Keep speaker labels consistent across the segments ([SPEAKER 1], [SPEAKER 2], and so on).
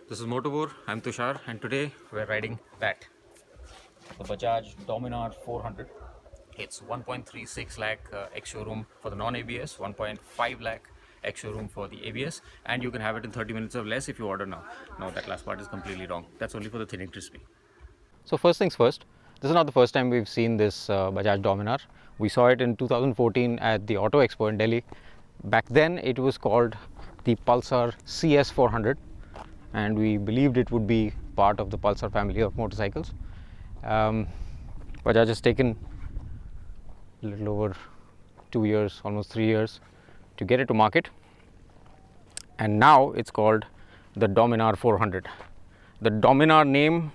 [SPEAKER 1] This is Motorboar. I'm Tushar, and today we're riding that the Bajaj Dominar 400. It's 1.36 lakh ex-showroom for the non-ABS, 1.5 lakh ex-showroom for the ABS, and you can have it in 30 minutes or less if you order now. No, that last part is completely wrong. That's only for the thin and crispy. So first things first, this is not the first time we've seen this Bajaj Dominar. We saw it in 2014 at the Auto Expo in Delhi. Back then it was called the Pulsar CS 400, and we believed it would be part of the Pulsar family of motorcycles. Bajaj has taken a little over 2 years, almost 3 years to get it to market, and now it's called the Dominar 400. The Dominar name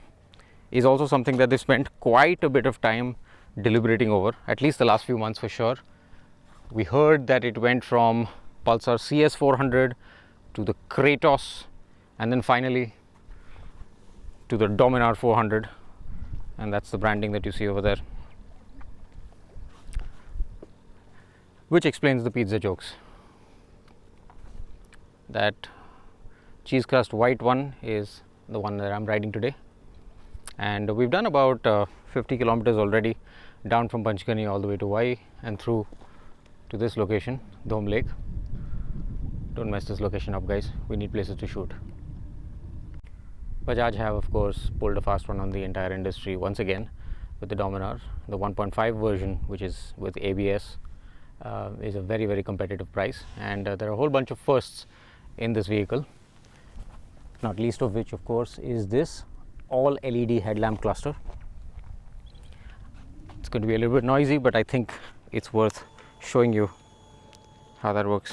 [SPEAKER 1] is also something that they spent quite a bit of time deliberating over, at least the last few months for sure. We heard that it went from Pulsar CS 400 to the Kratos, and then finally to the Dominar 400, and that's the branding that you see over there, which explains the pizza jokes. That cheese crust white one is the one that I'm riding today, and we've done about 50 kilometers already, down from Panchgani all the way to Vai and through to this location, Dome Lake. Don't mess this location up, guys. We need places to shoot. Bajaj have, of course, pulled a fast one on the entire industry once again with the Dominar. The 1.5 version, which is with ABS, is a very, very competitive price, and there are a whole bunch of firsts in this vehicle, not least of which, of course, is this all LED headlamp cluster. It's going to be a little bit noisy, but I think it's worth showing you how that works.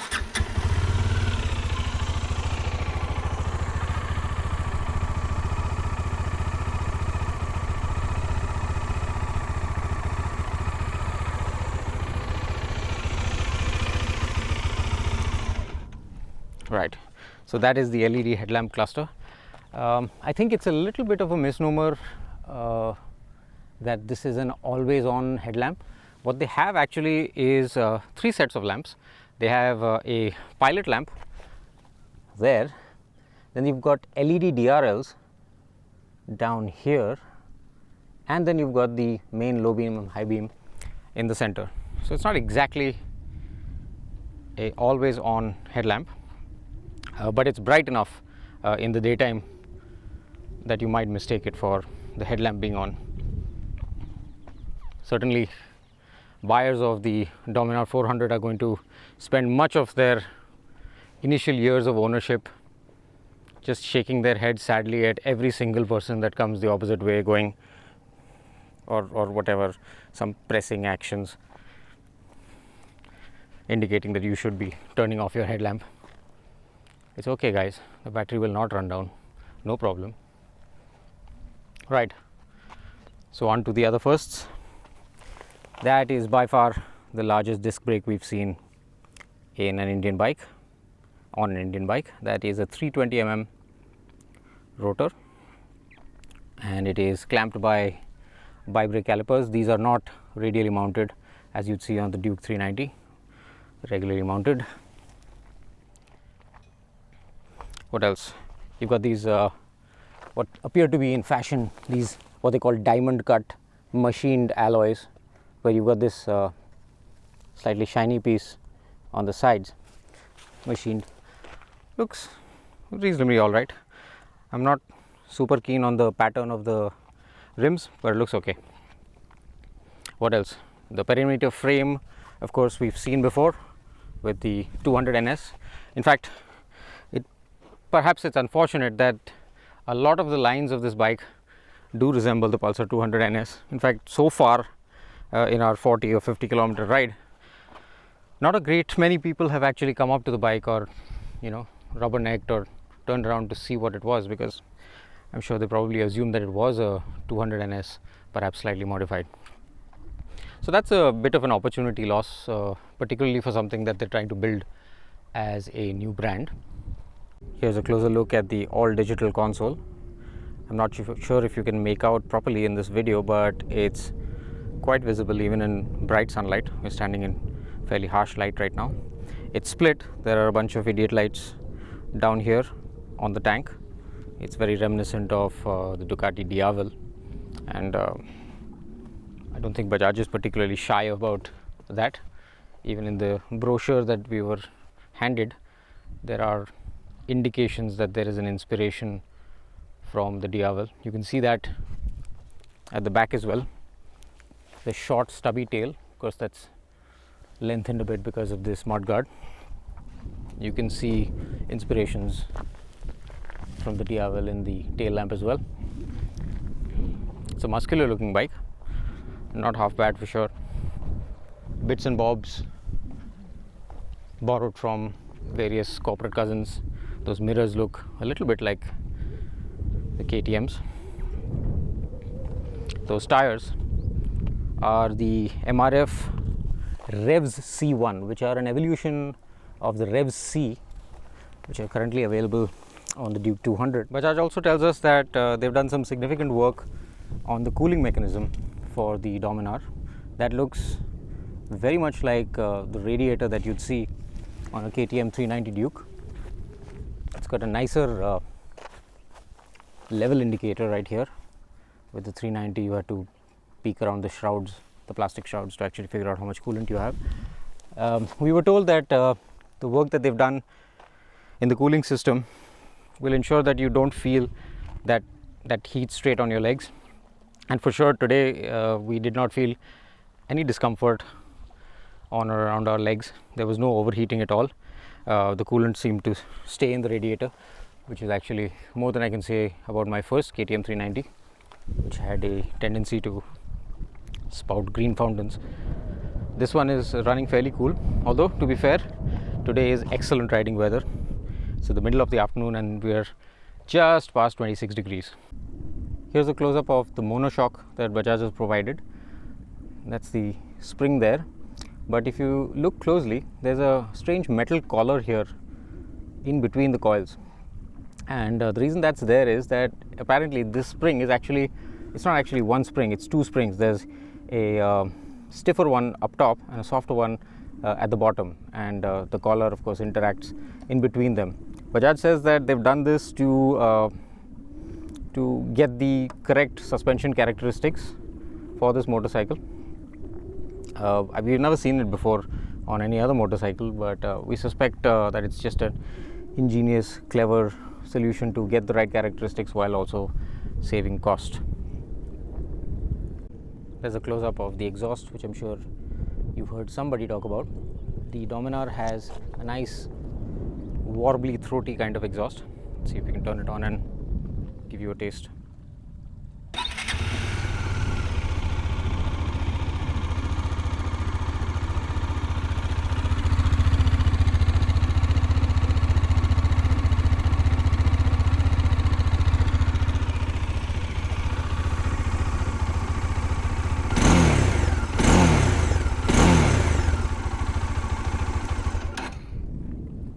[SPEAKER 1] Right, so that is the LED headlamp cluster. I think it's a little bit of a misnomer that this is an always on headlamp. What they have actually is 3 sets of lamps. They have a pilot lamp there, then you've got LED DRLs down here, and then you've got the main low beam and high beam in the center. So it's not exactly a always on headlamp, but it's bright enough in the daytime that you might mistake it for the headlamp being on. Certainly buyers of the Dominar 400 are going to spend much of their initial years of ownership just shaking their head sadly at every single person that comes the opposite way going, or whatever, some pressing actions indicating that you should be turning off your headlamp. It's okay, guys, the battery will not run down, no problem. Right, so on to the other firsts. That is by far the largest disc brake we've seen in an Indian bike, on an Indian bike. That is a 320 mm rotor, and it is clamped by bi-brake calipers. These are not radially mounted as you'd see on the Duke 390, regularly mounted. What else? You've got these what appear to be in fashion, these what they call diamond cut machined alloys, where you've got this slightly shiny piece on the sides, machined. Looks reasonably all right. I'm not super keen on the pattern of the rims, but it looks okay. What else? The perimeter frame, of course, we've seen before with the 200 NS. In fact, perhaps it's unfortunate that a lot of the lines of this bike do resemble the Pulsar 200 NS. In fact, so far in our 40 or 50 kilometer ride, not a great many people have actually come up to the bike or, rubbernecked or turned around to see what it was, because I'm sure they probably assumed that it was a 200 NS, perhaps slightly modified. So that's a bit of an opportunity loss, particularly for something that they're trying to build as a new brand. Here's a closer look at the all digital console. I'm not sure if you can make out properly in this video, but it's quite visible even in bright sunlight. We're standing in fairly harsh light right now. It's split. There are a bunch of idiot lights down here on the tank It's very reminiscent of the Ducati Diavel, and I don't think Bajaj is particularly shy about that. Even in the brochure that we were handed, there are indications that there is an inspiration from the Diavel. You can see that at the back as well. The short stubby tail, of course that's lengthened a bit because of this mudguard. You can see inspirations from the Diavel in the tail lamp as well. It's a muscular looking bike, not half bad for sure. Bits and bobs borrowed from various corporate cousins. Those mirrors look a little bit like the KTM's. Those tires are the MRF Revs C1, which are an evolution of the Revs C, which are currently available on the Duke 200. Bajaj also tells us that they've done some significant work on the cooling mechanism for the Dominar. That looks very much like the radiator that you'd see on a KTM 390 Duke. It's got a nicer level indicator right here. With the 390 you have to peek around the shrouds, the plastic shrouds, to actually figure out how much coolant you have. We were told that the work that they've done in the cooling system will ensure that you don't feel that heat straight on your legs, and for sure today we did not feel any discomfort on or around our legs. There was no overheating at all. The coolant seemed to stay in the radiator, which is actually more than I can say about my first KTM 390, which had a tendency to spout green fountains. This one is running fairly cool, although to be fair, today is excellent riding weather. So the middle of the afternoon and we are just past 26 degrees. Here's a close-up of the monoshock that Bajaj has provided. That's the spring there, but if you look closely, there's a strange metal collar here in between the coils, and the reason that's there is that apparently this spring is actually, it's not actually one spring, it's two springs. There's a stiffer one up top and a softer one at the bottom, and the collar of course interacts in between them. Bajaj says that they've done this to get the correct suspension characteristics for this motorcycle. We've never seen it before on any other motorcycle, but we suspect that it's just an ingenious, clever solution to get the right characteristics while also saving cost. There's a close-up of the exhaust, which I'm sure you've heard somebody talk about. The Dominar has a nice warbly, throaty kind of exhaust. Let's see if we can turn it on and give you a taste.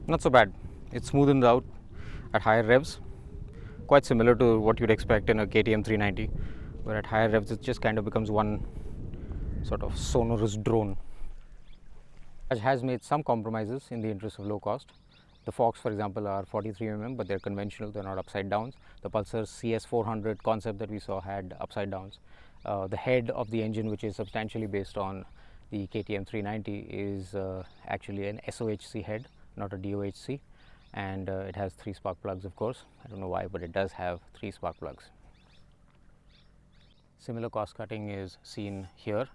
[SPEAKER 1] Not so bad. It's smoothened out at higher revs, quite similar to what you'd expect in a KTM 390, where at higher revs it just kind of becomes one sort of sonorous drone. Bajaj has made some compromises in the interest of low cost. The forks, for example, are 43 mm, but they're conventional, they're not upside downs. The Pulsar CS400 concept that we saw had upside downs. The head of the engine, which is substantially based on the KTM 390, is actually an SOHC head, not a DOHC, and it has 3 spark plugs, of course. I don't know why, but it does have 3 spark plugs. Similar cost cutting is seen here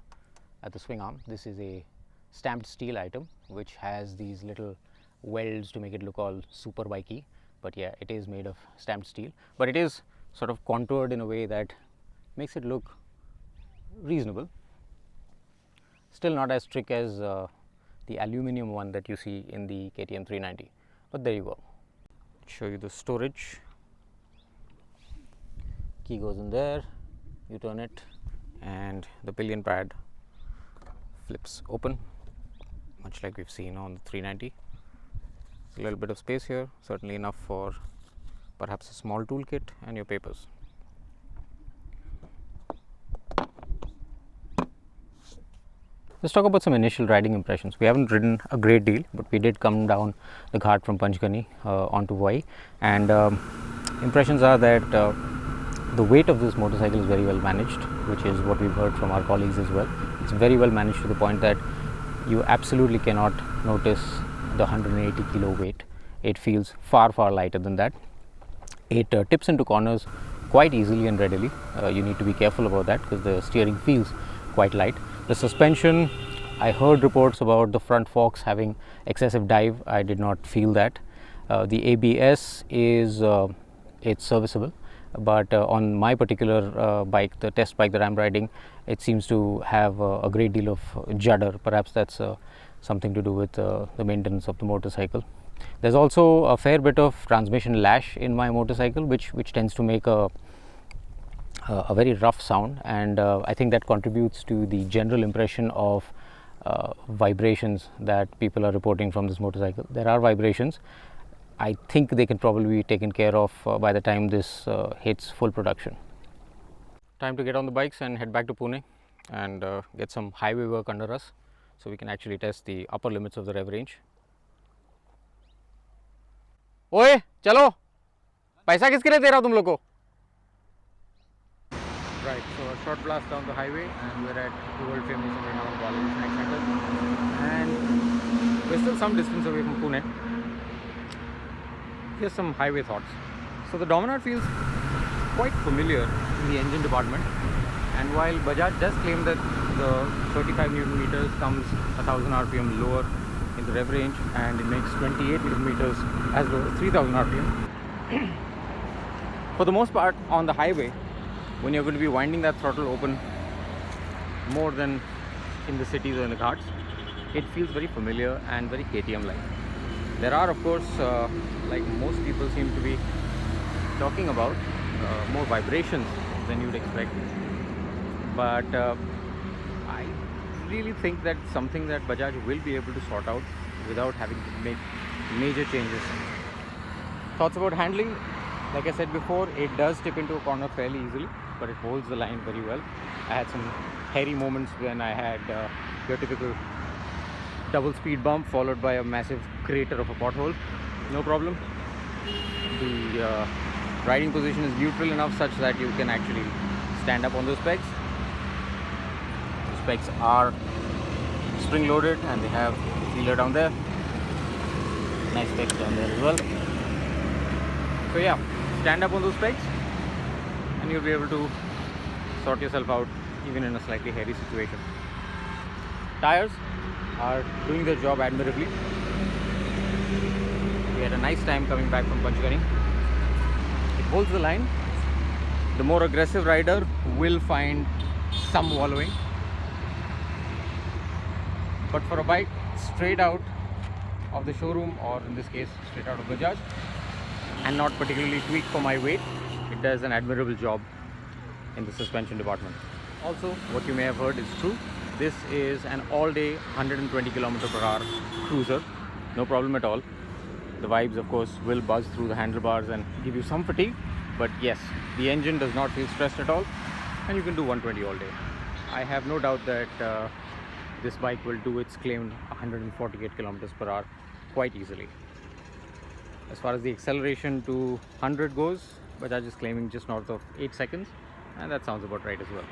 [SPEAKER 1] at the swing arm. This is a stamped steel item which has these little welds to make it look all super bikey, but yeah, it is made of stamped steel, but it is sort of contoured in a way that makes it look reasonable. Still not as trick as the aluminum one that you see in the KTM 390, but there you go. Show you the storage. Key goes in there, you turn it, and the pillion pad flips open, much like we've seen on the 390. A little bit of space here, certainly enough for perhaps a small toolkit and your papers. Let's talk about some initial riding impressions. We haven't ridden a great deal, but we did come down the ghat from Panchgani onto Vai, and impressions are that the weight of this motorcycle is very well managed, which is what we've heard from our colleagues as well. It's very well managed to the point that you absolutely cannot notice the 180 kilo weight. It feels far lighter than that. It tips into corners quite easily and readily. You need to be careful about that because the steering feels quite light. The suspension, I heard reports about the front forks having excessive dive. I did not feel that. The ABS is it's serviceable, but on my particular bike, the test bike that I'm riding, it seems to have a great deal of judder. Perhaps that's something to do with the maintenance of the motorcycle. There's also a fair bit of transmission lash in my motorcycle, which tends to make a very rough sound, and I think that contributes to the general impression of vibrations that people are reporting from this motorcycle. There are vibrations. I think they can probably be taken care of by the time this hits full production. Time to get on the bikes and head back to Pune and get some highway work under us so we can actually test the upper limits of the rev range. ओए चलो, पैसा किसके लिए दे रहा हूँ तुम लोग को? Right, so a short blast down the highway and we're at the world famous and renowned Bajaj Snack Center, and we're still some distance away from Pune. Here's some highway thoughts. So the Dominar feels quite familiar in the engine department, and while Bajaj does claim that the 35 Newton meters comes 1000 RPM lower in the rev range and it makes 28 Newton meters as low as 3000 RPM. For the most part on the highway, when you're going to be winding that throttle open more than in the cities or in the ghats, it feels very familiar and very KTM like. There are of course, like most people seem to be talking about, more vibrations than you'd expect, but I really think that something that Bajaj will be able to sort out without having to make major changes. Thoughts about handling? Like I said before, it does tip into a corner fairly easily, but it holds the line very well. I had some hairy moments when I had your typical double speed bump followed by a massive crater of a pothole. No problem. The riding position is neutral enough such that you can actually stand up on those pegs. The pegs are spring loaded and they have a feeler down there. Nice pegs down there as well. So yeah, stand up on those pegs and you'll be able to sort yourself out even in a slightly hairy situation. Tires are doing their job admirably. We had a nice time coming back from Panchgani. It holds the line. The more aggressive rider will find some wallowing, but for a bike straight out of the showroom, or in this case straight out of Bajaj, and not particularly tweaked for my weight, it does an admirable job in the suspension department. Also, what you may have heard is true. This is an all-day 120 km/h cruiser. No problem at all. The vibes of course will buzz through the handlebars and give you some fatigue, but yes, the engine does not feel stressed at all and you can do 120 all day. I have no doubt that this bike will do its claimed 148 km/h quite easily. As far as the acceleration to 100 goes, Bajaj is claiming just north of 8 seconds, and that sounds about right as well.